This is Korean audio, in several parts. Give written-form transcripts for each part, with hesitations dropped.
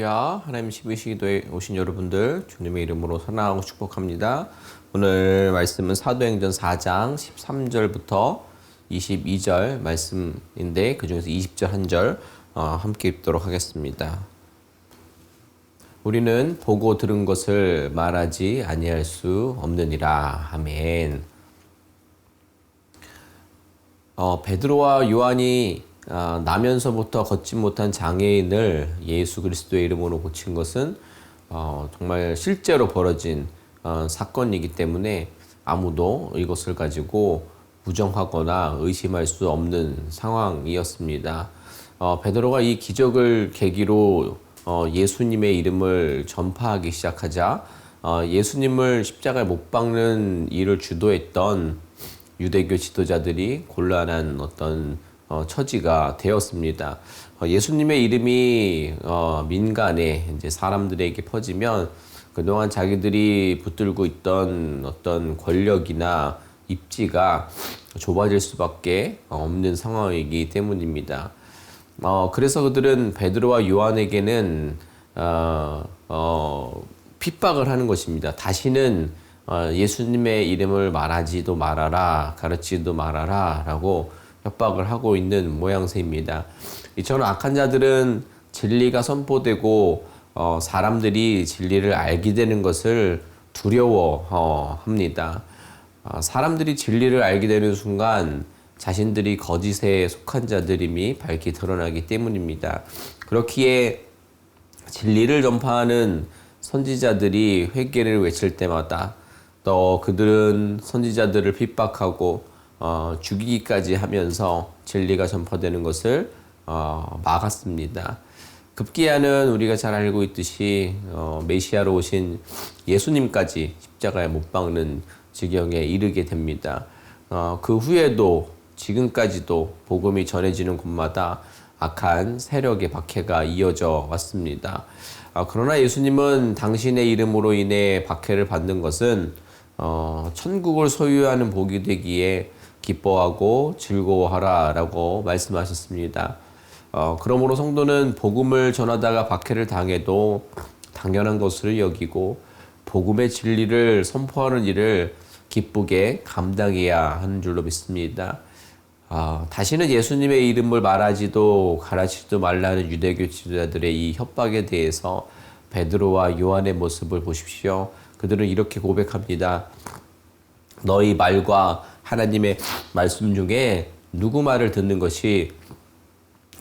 할렐루야. 하나님 12시 기도에 오신 여러분들 주님의 이름으로 사랑하고 축복합니다. 오늘 말씀은 사도행전 4장 13절부터 22절 말씀인데 그 중에서 20절 한 절 함께 읽도록 하겠습니다. 우리는 보고 들은 것을 말하지 아니할 수 없느니라. 아멘. 베드로와 요한이 나면서부터 걷지 못한 장애인을 예수 그리스도의 이름으로 고친 것은 정말 실제로 벌어진 사건이기 때문에 아무도 이것을 가지고 부정하거나 의심할 수 없는 상황이었습니다. 베드로가 이 기적을 계기로 예수님의 이름을 전파하기 시작하자 예수님을 십자가에 못 박는 일을 주도했던 유대교 지도자들이 곤란한 어떤 처지가 되었습니다. 예수님의 이름이 민간에 이제 사람들에게 퍼지면 그동안 자기들이 붙들고 있던 어떤 권력이나 입지가 좁아질 수밖에 없는 상황이기 때문입니다. 그래서 그들은 베드로와 요한에게는 핍박을 하는 것입니다. 다시는 예수님의 이름을 말하지도 말아라, 가르치지도 말아라 라고 협박을 하고 있는 모양새입니다. 이처럼 악한 자들은 진리가 선포되고 사람들이 진리를 알게 되는 것을 두려워합니다. 사람들이 진리를 알게 되는 순간 자신들이 거짓에 속한 자들임이 밝히 드러나기 때문입니다. 그렇기에 진리를 전파하는 선지자들이 회개를 외칠 때마다 또 그들은 선지자들을 핍박하고 죽이기까지 하면서 진리가 전파되는 것을 막았습니다. 급기야는 우리가 잘 알고 있듯이 메시아로 오신 예수님까지 십자가에 못 박는 지경에 이르게 됩니다. 그 후에도 지금까지도 복음이 전해지는 곳마다 악한 세력의 박해가 이어져 왔습니다. 그러나 예수님은 당신의 이름으로 인해 박해를 받는 것은 천국을 소유하는 복이 되기에 기뻐하고 즐거워하라 라고 말씀하셨습니다. 그러므로 성도는 복음을 전하다가 박해를 당해도 당연한 것으로 여기고 복음의 진리를 선포하는 일을 기쁘게 감당해야 하는 줄로 믿습니다. 다시는 예수님의 이름을 말하지도 가르치지도 말라는 유대교 지도자들의 이 협박에 대해서 베드로와 요한의 모습을 보십시오. 그들은 이렇게 고백합니다. 너희 말과 하나님의 말씀 중에 누구 말을 듣는 것이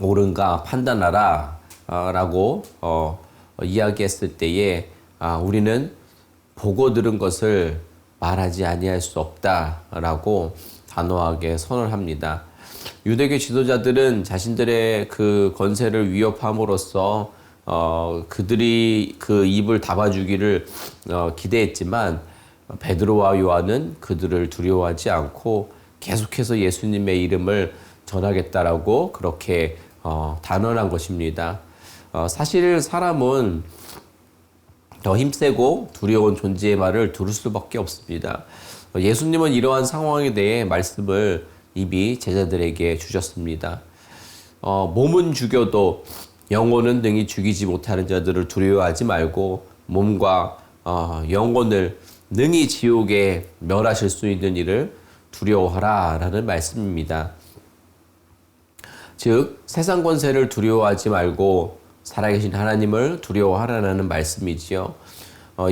옳은가 판단하라 라고 이야기했을 때에 우리는 보고 들은 것을 말하지 아니할 수 없다라고 단호하게 선언합니다. 유대교 지도자들은 자신들의 그 권세를 위협함으로써 그들이 그 입을 닫아주기를 기대했지만 베드로와 요한은 그들을 두려워하지 않고 계속해서 예수님의 이름을 전하겠다라고 그렇게 단언한 것입니다. 사실 사람은 더 힘세고 두려운 존재의 말을 들을 수밖에 없습니다. 예수님은 이러한 상황에 대해 말씀을 이미 제자들에게 주셨습니다. 몸은 죽여도 영혼은 능히 죽이지 못하는 자들을 두려워하지 말고 몸과 영혼을 능히 지옥에 멸하실 수 있는 일을 두려워하라 라는 말씀입니다. 즉 세상 권세를 두려워하지 말고 살아계신 하나님을 두려워하라는 말씀이지요.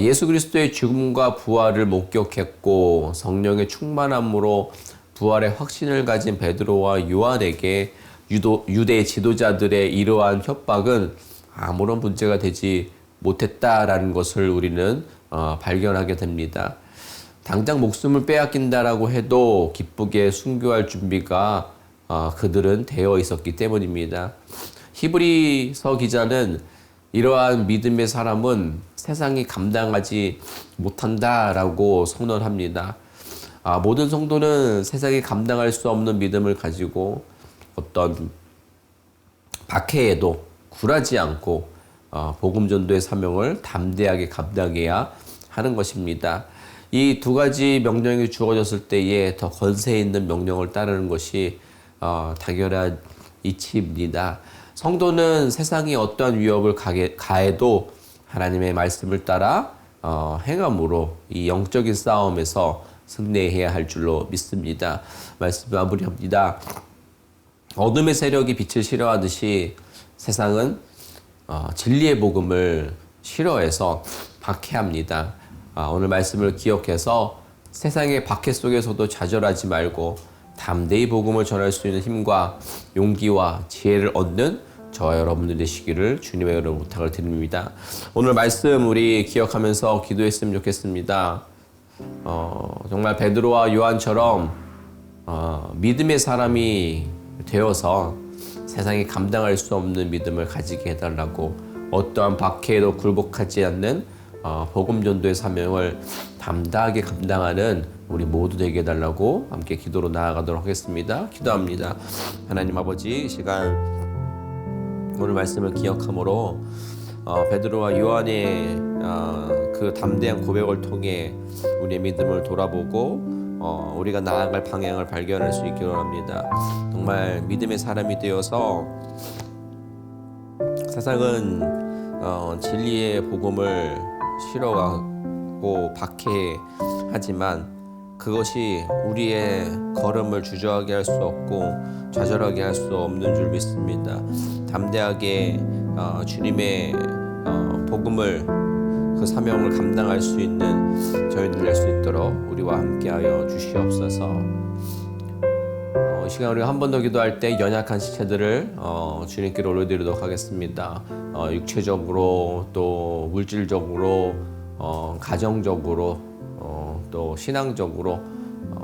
예수 그리스도의 죽음과 부활을 목격했고 성령의 충만함으로 부활의 확신을 가진 베드로와 요한에게 유대 지도자들의 이러한 협박은 아무런 문제가 되지 못했다라는 것을 우리는 발견하게 됩니다. 당장 목숨을 빼앗긴다라고 해도 기쁘게 순교할 준비가 그들은 되어 있었기 때문입니다. 히브리서 기자는 이러한 믿음의 사람은 세상이 감당하지 못한다라고 선언합니다. 모든 성도는 세상이 감당할 수 없는 믿음을 가지고 어떤 박해에도 굴하지 않고 복음 전도의 사명을 담대하게 감당해야 하는 것입니다. 이 두 가지 명령이 주어졌을 때에 더 권세 있는 명령을 따르는 것이 당연한 이치입니다. 성도는 세상이 어떠한 위협을 가해도 하나님의 말씀을 따라 행함으로 이 영적인 싸움에서 승리해야 할 줄로 믿습니다. 말씀 마무리합니다. 어둠의 세력이 빛을 싫어하듯이 세상은 진리의 복음을 싫어해서 박해합니다. 오늘 말씀을 기억해서 세상의 박해 속에서도 좌절하지 말고 담대히 복음을 전할 수 있는 힘과 용기와 지혜를 얻는 저와 여러분들 되시기를 주님의 이름으로 부탁을 드립니다. 오늘 말씀 우리 기억하면서 기도했으면 좋겠습니다. 정말 베드로와 요한처럼 믿음의 사람이 되어서 세상이 감당할 수 없는 믿음을 가지게 해달라고, 어떠한 박해에도 굴복하지 않는 복음 전도의 사명을 담대하게 감당하는 우리 모두 되게 해달라고 함께 기도로 나아가도록 하겠습니다. 기도합니다. 하나님 아버지, 이 시간 오늘 말씀을 기억함으로 베드로와 요한의 그 담대한 고백을 통해 우리의 믿음을 돌아보고 우리가 나아갈 방향을 발견할 수 있기를 원합니다. 정말 믿음의 사람이 되어서 세상은 진리의 복음을 싫어하고 박해하지만 그것이 우리의 걸음을 주저하게 할 수 없고 좌절하게 할 수 없는 줄 믿습니다. 담대하게 주님의 복음을, 그 사명을 감당할 수 있는 저희들 될 수 있도록 우리와 함께하여 주시옵소서. 이 시간 우리가 한 번 더 기도할 때 연약한 지체들을 주님께 올려드리도록 하겠습니다. 육체적으로 또 물질적으로 가정적으로 또 신앙적으로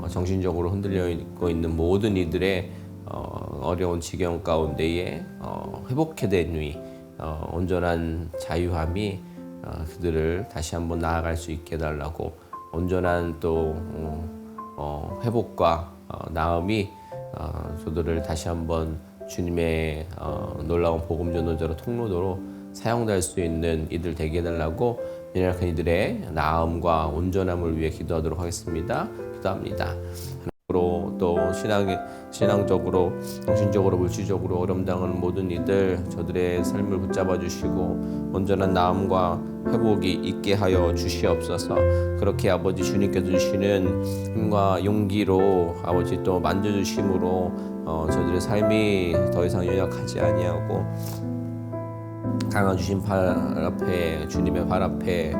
정신적으로 흔들려 있고 있는 모든 이들의 어려운 지경 가운데에 회복된 위 온전한 자유함이 그들을 다시 한번 나아갈 수 있게 해달라고, 온전한 또 회복과 나음이 저들을 다시 한번 주님의 놀라운 복음 전도자로 통로도로 사용될 수 있는 이들 되게 해달라고, 연약한 이들의 나음과 온전함을 위해 기도하도록 하겠습니다. 기도합니다. 또 신앙적으로, 정신적으로, 물질적으로 어려움 당하는 모든 이들, 저들의 삶을 붙잡아 주시고 온전한 나음과 회복이 있게 하여 주시옵소서. 그렇게 아버지 주님께서 주시는 힘과 용기로 아버지 또 만져주심으로 저들의 삶이 더 이상 연약하지 아니하고 강한 주신 발 앞에, 주님의 발 앞에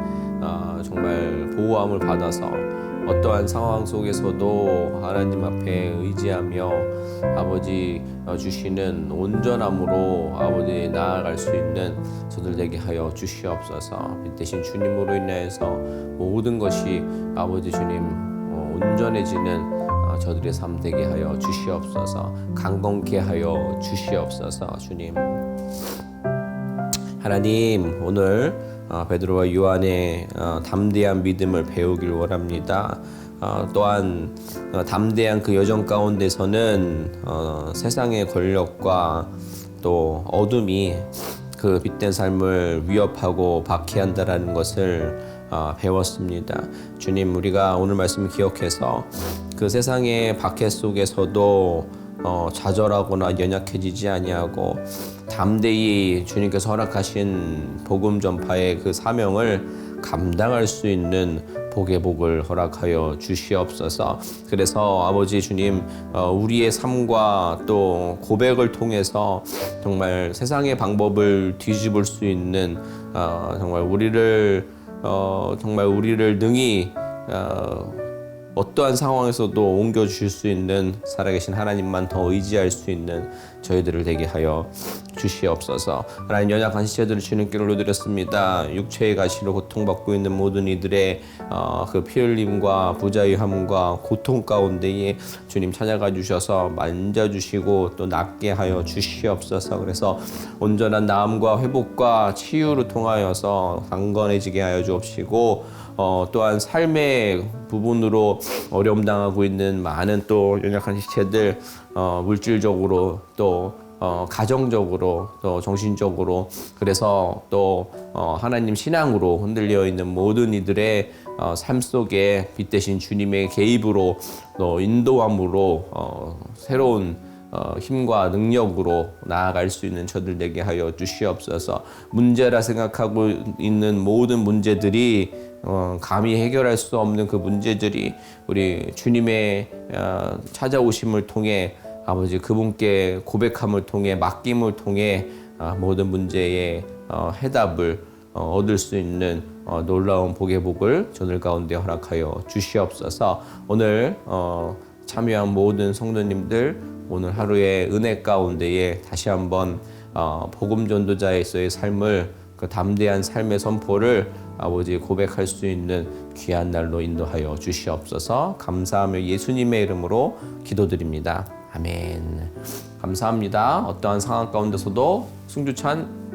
정말 보호함을 받아서 어떠한 상황 속에서도 하나님 앞에 의지하며 아버지 주시는 온전함으로 아버지 나아갈 수 있는 저들 되게 하여 주시옵소서. 빛 대신 주님으로 인하여서 모든 것이 아버지 주님 온전해지는 저들의 삶 되게 하여 주시옵소서. 강건케 하여 주시옵소서. 주님, 하나님, 오늘 베드로와 요한의 담대한 믿음을 배우길 원합니다. 또한 담대한 그 여정 가운데서는 세상의 권력과 또 어둠이 그 빛된 삶을 위협하고 박해한다라는 것을 배웠습니다. 주님, 우리가 오늘 말씀을 기억해서 그 세상의 박해 속에서도 좌절하거나 연약해지지 아니하고 담대히 주님께서 허락하신 복음 전파의 그 사명을 감당할 수 있는 복의 복을 허락하여 주시옵소서. 그래서 아버지 주님, 우리의 삶과 또 고백을 통해서 정말 세상의 방법을 뒤집을 수 있는 정말 우리를 능히 어떠한 상황에서도 옮겨주실 수 있는 살아계신 하나님만 더 의지할 수 있는 저희들을 되게 하여 주시옵소서. 하나님, 연약한 시체들을 주님께 올려드렸습니다. 육체의 가시로 고통받고 있는 모든 이들의 그 피 흘림과 부자유함과 고통 가운데에 주님 찾아가 주셔서 만져주시고 또 낫게 하여 주시옵소서. 그래서 온전한 나음과 회복과 치유를 통하여서 강건해지게 하여 주옵시고, 또한 삶의 부분으로 어려움 당하고 있는 많은 또 연약한 지체들, 물질적으로 또 가정적으로 또 정신적으로, 그래서 또 하나님 신앙으로 흔들려 있는 모든 이들의 삶 속에 빛 대신 주님의 개입으로 또 인도함으로 새로운 힘과 능력으로 나아갈 수 있는 저들 되게 하여 주시옵소서. 문제라 생각하고 있는 모든 문제들이 감히 해결할 수 없는 그 문제들이 우리 주님의 찾아오심을 통해 아버지 그분께 고백함을 통해 맡김을 통해 모든 문제의 해답을 얻을 수 있는 놀라운 복의 복을 저들 가운데 허락하여 주시옵소서. 오늘 참여한 모든 성도님들 오늘 하루의 은혜 가운데에 다시 한번 복음 전도자에서의 삶을 그 담대한 삶의 선포를 아버지 고백할 수 있는 귀한 날로 인도하여 주시옵소서. 감사하며 예수님의 이름으로 기도드립니다. 아멘. 감사합니다. 어떠한 상황 가운데서도 승주찬